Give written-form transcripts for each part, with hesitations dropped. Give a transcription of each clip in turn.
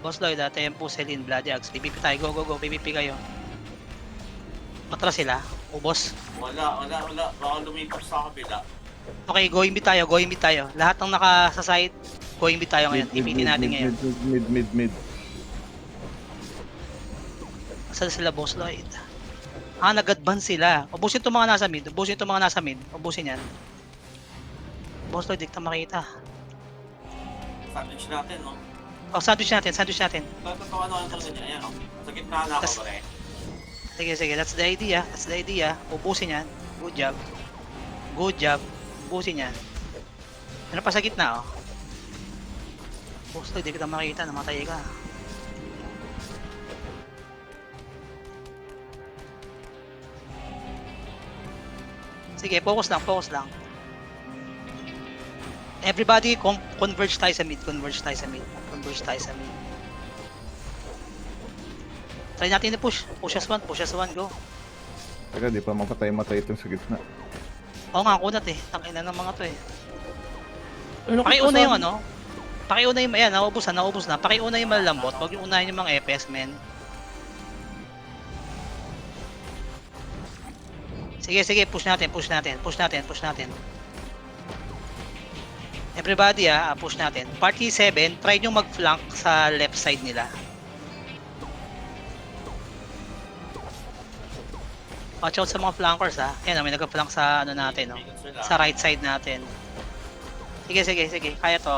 Boss Lloyd, Tempo, Celine, Bloody Axe. PVP tayo. Go, go, go. PVP kayo. Patras sila. Ubos. Wala. Baka lumipat sa kabila. Okay, go mid tayo. Go mid tayo. Lahat ng naka sa side, go mid tayo ngayon. TPT natin ngayon. Mid. Saan sila, Boss Lloyd? Nag-advance sila. Ubusin itong mga nasa mid. Ubusin yan. Boss Lloyd, di kita makita. Sandwich natin, no? Oh, sandwich natin. Totoo ano talaga niya. Ayan, oh. Sa gitna na ako, pare. Sige. That's the idea. Ubusin yan. Good job. Ubusin yan. Ano pa sa gitna, oh. Boss Lloyd, di kita makita. Namatay ka. Sige, focus lang. Everybody, converge tayo sa mid. Try natin i-push. Push as one, go. Teka, di pa mapatay-matay itong sa gitna. Oo nga, kunat eh. Tangina ng mga to eh. Ano Pakiuna yung ano. Pakiuna yung, ayan, naubos na. Pakiuna yung malalambot. Huwag yung unahin yung mga EPS, men. Sige, push natin. Everybody push natin. Party 7, try nyo mag-flank sa left side nila. Watch out sa mga flankers Ayan, may nag-flank sa ano natin, no? Sa right side natin. Sige. Kaya to.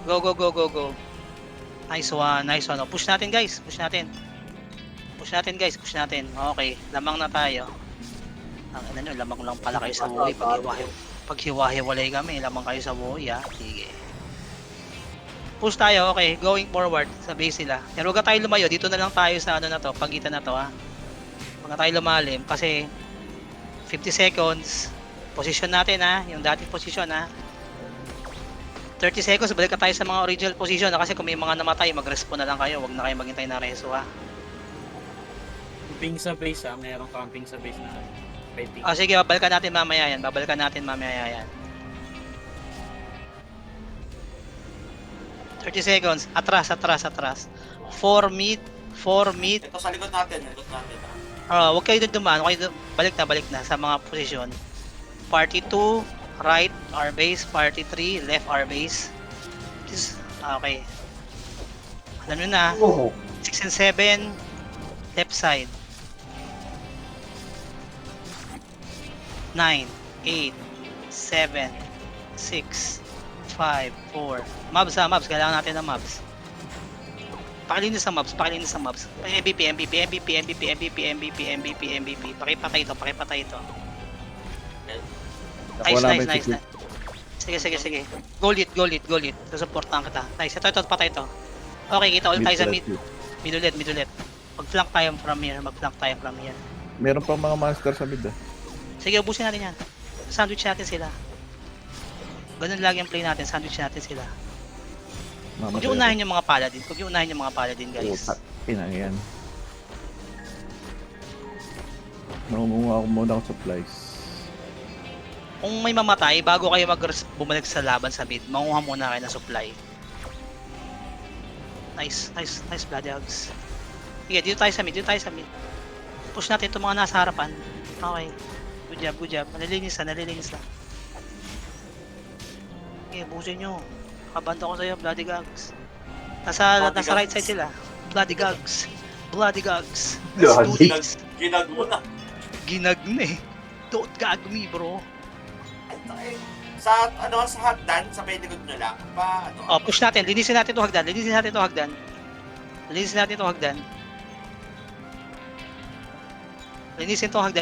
Go. Nice one. Oh, push natin, guys. Push natin. Okay, lamang na tayo. Ang lamang lang pala kayo sa buhay. Pag hiwa-hiwalay kami, lamang kayo sa buhay, Sige. Push tayo, okay. Going forward sa base nila. Pero huwag tayo lumayo. Dito na lang tayo sa ano na to, pagitan na to, Huwag na tayo lumalim kasi 50 seconds. Position natin, yung dating position, 30 seconds, balik ka tayo sa mga original position, kasi kung may mga namatay, mag-respawn na lang kayo. Huwag na kayo maghintay na reso, Camping sa base mayroong camping sa base na fighting. Sige, babalikan natin mamaya yan. 30 seconds. Atras. 4 mid. Ito sa likod natin. Huwag kayo doon dumaan. Balik na sa mga posisyon. Party 2, right, our base. Party 3, left, our base. Okay. Alam nyo na. 6 and 7, left side. 9, 8, 7, 6, 5, 4. Mobs. Kailangan natin ng mobs. Pakilinis sa mobs. MVP. Pakipatay ito. Nice. Sige. Goal it. Susuportahan kita. Nice. Ito, patay ito. Okay, kita ulit tayo sa mid. Mid ulit. Mag-flank tayo from here. Meron pa mga monster sa mid Sige, ubusin natin yan. Sandwich natin sila. Ganun lagi ang play natin. Sandwich natin sila. Huwag yung unahin yung mga paladin. Guys. Pinang yan. Mangunguha ako muna ng supplies. Kung may mamatay, bago kayo bumalik sa laban sa mid, manguha muna kayo ng supply. Nice, Bloody Hogs. Sige, dito tayo sa mid. Push natin itong mga nasa harapan. Okay. Good job. Nalilinis na. Okay, busin nyo. Kabanda ko sa'yo, Bloody Gogs. Nasa right side sila. Bloody Gogs. Let's do this. Ginag mo na. Ginag na eh. Don't gag me, bro. Sa hagdan, sa pwede nyo lang. Push natin. Linisin natin to hagdan.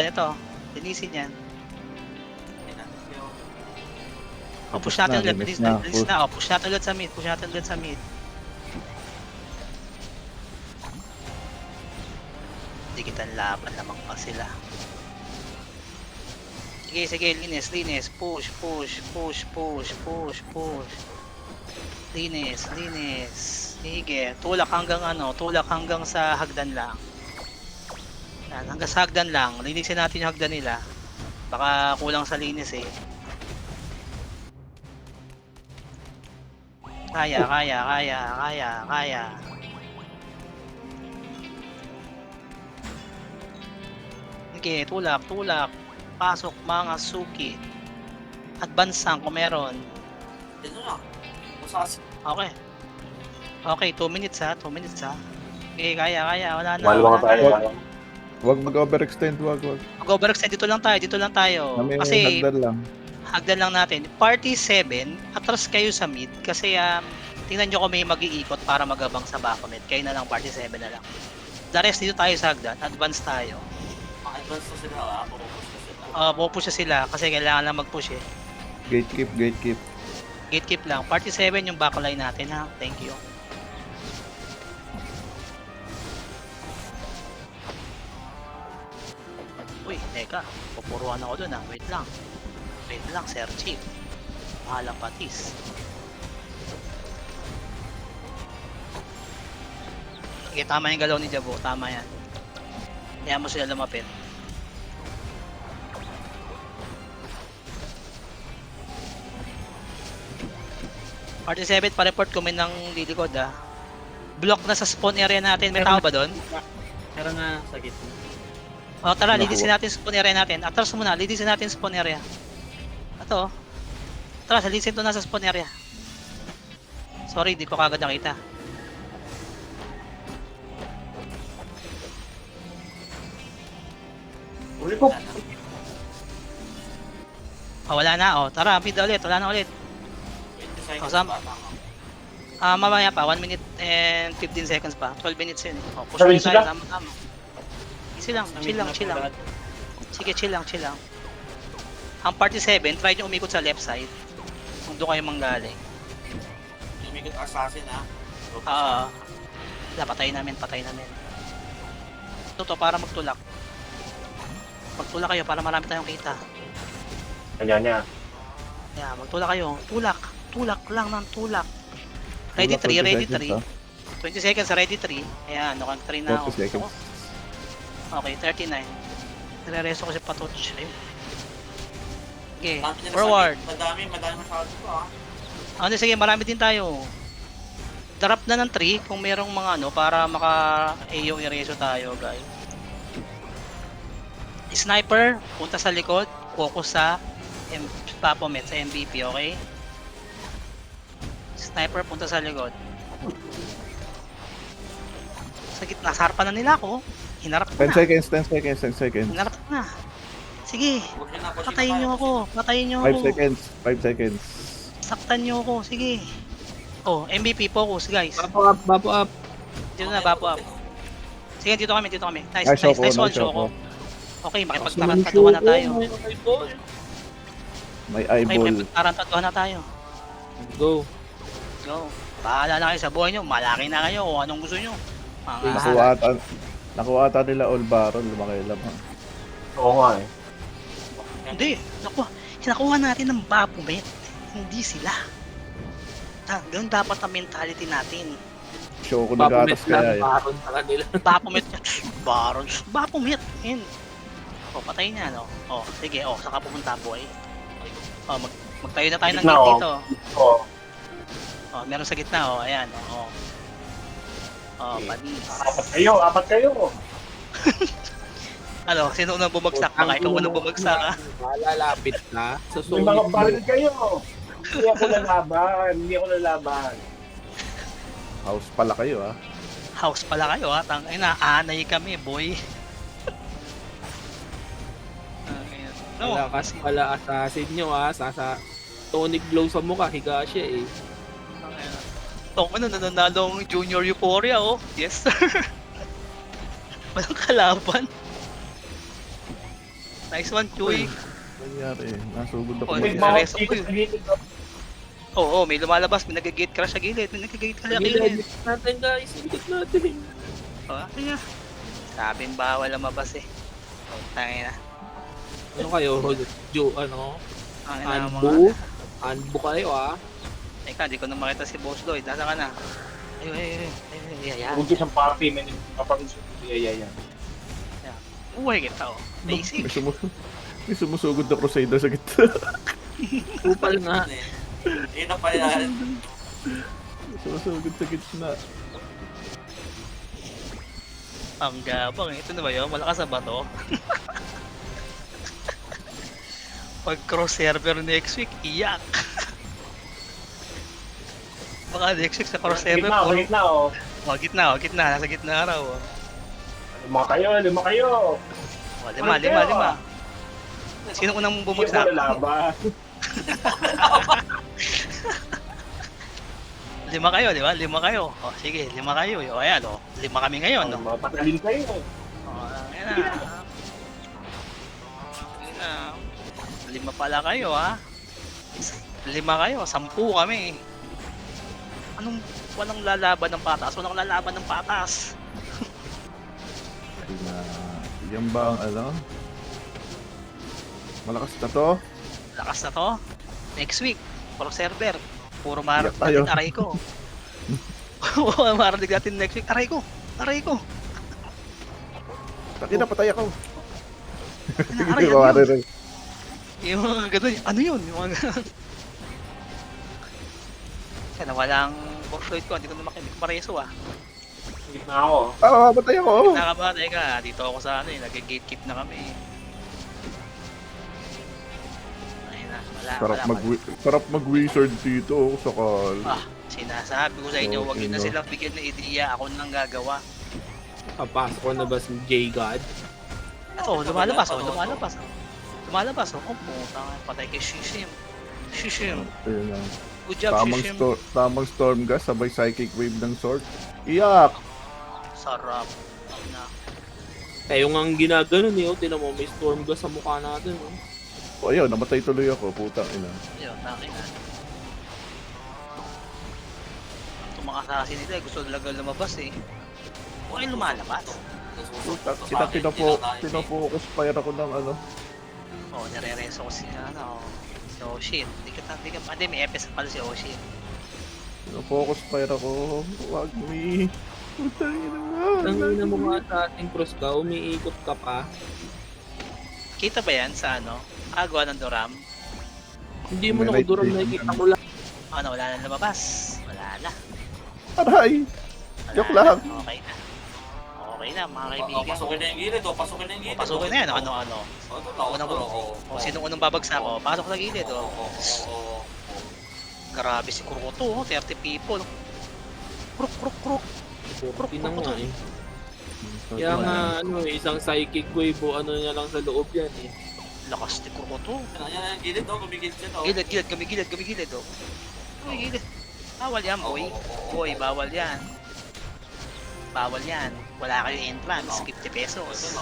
Ito. Linisin yan. Push natin ulit. Linis na. Push natin ulit sa mid. Hindi kita laban lamang pa sila. Sige, linis. Push. Linis. Sige, tulak hanggang sa hagdan lang. Yan, hanggang sa hagdan lang. Linisin natin yung hagdan nila. Baka kulang sa linis eh. Kaya, kaya, kaya, kaya, kaya. Sige, tulak, tulak. Pasok mga suki. Advance kung meron. Dito na. Masas. Okay. Okay, 2 minutes ha, 2 minutes ha. Okay, kaya, kaya. Wala na. Mahal Wala mga tayo. na. Wag mag-overextend, wag. Mag-overextend, dito lang tayo, dito lang tayo. Kami Kasi, hagdan lang. hagdan lang natin. Party 7, atras kayo sa mid. Kasi, tingnan nyo kung may mag-iikot para magabang sa Baphomet. Kayo na lang, party 7 na lang. The rest, dito tayo sa hagdan. Advance tayo. Maka-advance na sila. Pupush na sila. Pupush na sila kasi kailangan lang mag-push eh. Gatekeep, gatekeep. Gatekeep lang. Party 7 yung backline natin ha. Thank you. Uy, teka. Pupuruan ako dun ha. Wait lang. Wait lang, Sir Chief. Mahalang patis. Okay, tama yung galaw ni Jabo. Tama yan. Kaya mo sila lumapit. Party 7, pa-report kung may nang lilikod ah. Block na sa spawn area natin. May tao ba doon? Meron nga sa gitna. O tara, Nakuha. lidisin natin spawn area natin. Atras muna, lidisin natin spawn area. Ito. Tara, lidisin to na sa spawn area. Sorry, di ko kagad nakita. Uli ko. Wala na. O, tara, pida ulit. Wala na ulit. 20 seconds Oh, Sam. pa. Tama. Mamaya pa, 1 minute and 15 seconds pa. 12 minutes yun. O, push Sabi ulit tayo. sila? Tama-tama. Easy lang, chill lang, chill lang. Sige, chill lang, chill lang. Ang party 7, try nyo umikot sa left side. Kung doon kayo manggaling. Umikot assassin ha. Patay namin, patay namin. Ito to, para magtulak. Magtulak kayo para marami tayong kita. Kanya niya. Yeah, magtulak kayo. Tulak. Tulak lang ng tulak. Ready Tulak 3, 20 ready seconds, 3. 20 seconds, ready 3. Ayan, nakang 3 na ako. 40 seconds. Okay, 39. Nire-reso ko si Patoch. Ayun. Okay, Dami nila forward. sa- Madami masyado ko ha. Ano, sige, marami din tayo. Drop na ng 3 kung merong mga ano para maka-AO ereso tayo, guys. Sniper, punta sa likod, focus sa Baphomet, sa MVP, okay? Sniper, punta sa likod. Sa gitna, sa harapan na nila ako. Hinarap ko 10 na. seconds, 10 seconds, 10 seconds. Hinarap ko na. Sige, Push na, push na patayin tayo. nyo ako. Patayin nyo 5 ako. seconds, 5 seconds. Saktan nyo ako. Sige. Oh, MVP, focus, guys. Bapo up, bapo up. Dito na, bapo up. Sige, dito kami, dito kami. Nice, Nice nice, Shoko, nice one, nice Shoko. Shoko. Okay, makipagtarantaduhan na tayo. May Okay, eyeball. makipagtarantaduhan na tayo. Go. Go. Bahala na kayo sa buhay nyo. Malaki na kayo kung anong gusto nyo. Mga Nakuha ata nila all barrel, lumakailam ha. Oo nga eh. Hindi. Nakuha natin ng Baphomet. Hindi sila. Ganun dapat ang mentality natin. Show ko Baphomet nagatas lang, kaya eh. baron sa kanila. Baphomet. Baron. Baphomet. Yun. O, patayin niya, no? O, sige. O, saka pupunta, boy. O, magtayo na tayo ng Gitna, gate oh. dito. Oo. O, meron sa gitna, o. Ayan, o. O, panis. Apat kayo. Ano, sino unang bumagsak? Baka ikaw unang bumagsak, ha? Malalapit na. Sa May mga Sonic baril Boom. kayo. Hindi ako lalaban. House pala kayo ha. House pala kayo, ha? Tangay na, anay kami, boy. No, Wala kasi pala assassin nyo sasa Tonic blow sa mukha, higa siya eh. Tong ano, nananalo ang Junior Euphoria, oh. Yes, sir. Walang kalaban. Nice one, Chuy. Nangyari eh. Nasugod ako. Oh, May Sa mga reso ko dito yun. sa gilid. Oo, may lumalabas, may nag-gate crash sa gilid, may nag-gate crash sa gilid. Iligit natin guys, iligit natin. Oh, kaya. Sabing bawal ang mabas eh. Tangin na. Ano kayo? Ano? Tangin na mga... Anbu? Anbu kayo Teka, di ko na makita si Boss Lloyd. Nasa ka na? Ayun. Buntis ang party. May yan. Uy, kita oh. Basic. May sumusugod na Crusader sa gitna. Kupal nga. Yun ang pala. Sumusugod sa gitna. Ang gabang eh. Ito na ba yun? Malakas na ba to? Pag cross server next week, iyak. Baka next week sa cross server. Gitna, oh. Gitna. Nasa gitna raw. Oh. Lima kayo. Oh, lima. Sino unang bumagsak? Hindi mo lalaban. Lima kayo, di ba? Lima kayo. O, sige, lima kayo. O, ayan, o. Lima kami ngayon, no? Mapatalim kayo. O, ayan na. Ayan na. Lima pala kayo, ha? Lima kayo, 10 kami. Anong walang lalaban ng patas? Walang lalaban ng patas. Yan ba ang ano? Malakas na to? Lakas na to. Next week, pro server. Puro Iyak marag tayo. natin, aray ko. Marag natin next week, aray ko. Taki na, patay ako. Aray, Hindi ko ano yun? rin. Yung mga ganun, ano yun? Yung mga ganun. Kaya nawalang workload ko, hindi ko mareso ah. Gitna ako. Patay ako. Nakaba, teka, dito ako sa ano eh, nag-gatekeep na kami. Ayun na, Sarap mag-wizard dito, sakal. Ah, sinasabi ko sa inyo, wag yun na silang bigyan ng ideya, ako nang gagawa. Papasok ko na ba si J-God? Oh, lumalabas. Lumalabas, oh, puta nga, patay kay Shishim. Ayun na. Good job, Shishim. Tamang storm gas, sabay psychic wave ng sword. Iyak! Sarap. Ay na. Tayo nga ang ginaganon eh, oh. Tinan mo, may storm gas sa mukha natin, oh. O ayun, namatay tuloy ako, putang ina. Ayun, takin na. Itong mga assassin nila, gusto talaga lumabas eh. Huwag ay lumalabas. Puta, pinafocus fire ako ng ano. Oh, nare-reso ko si ano. Si Oshin. Hindi, may FS pala si Oshin. Pinafocus fire ako. Wag me. Putang ina mo. Ang ina mo nga sa ating cross ka, umiikot ka pa. Kita ba yan sa ano? Agawa ng Doram? Hindi mo na May kuduram light nakikita vision. ko lang. Ano, wala na lumabas. Wala na. Aray! Wala Joke na. lang. Okay na, mga kaibigan. Pasukin na yung gilid, pasukin na yung gilid. Pasukin na yan, ano. Sino unang babagsak ko? Pasok sa gilid, oh. Grabe si Kuroto, 30 people. Kruk. 40 na nga eh. Kaya nga, ano, isang psychic wave o ano niya lang sa loob yan eh. Lakas ni Kuroto. Yan, gilid, gumigilid siya, Gilid, gumigilid, oh. Gumigilid. Bawal yan, boy. Boy, bawal yan. Wala kayo entrance, 50 pesos.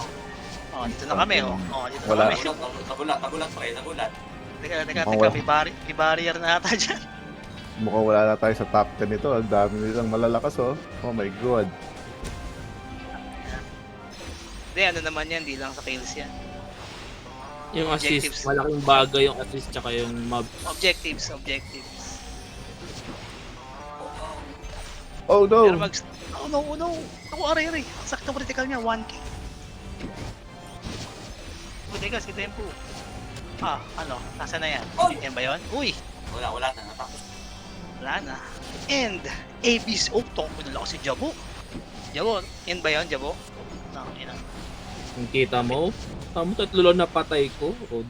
Oh, dito na kami, oh. Dito na Wala. kami. Nagulat. Teka, Wala. may barrier na ata dyan. Mukhang wala na tayo sa top 10 nito. Ang dami nilang malalakas, oh. Oh my god. Hindi, ano naman yan, di lang sa kills yan. Yung assist, Objectives. malaking bagay yung assist tsaka yung mob. Objectives. Oh Pero no! oh no. Ako, aray. Sakto critical niya, 1k. Teka, si Tempo. Ano, nasa na yan? Yan ba yun? Uy, Wala na, natapos. wala na. And, ABC, tongko nila kasi Jabo. Yan ba yun, Jabo? Ina. Kung kita mo, tatlo lang napatay ko. O,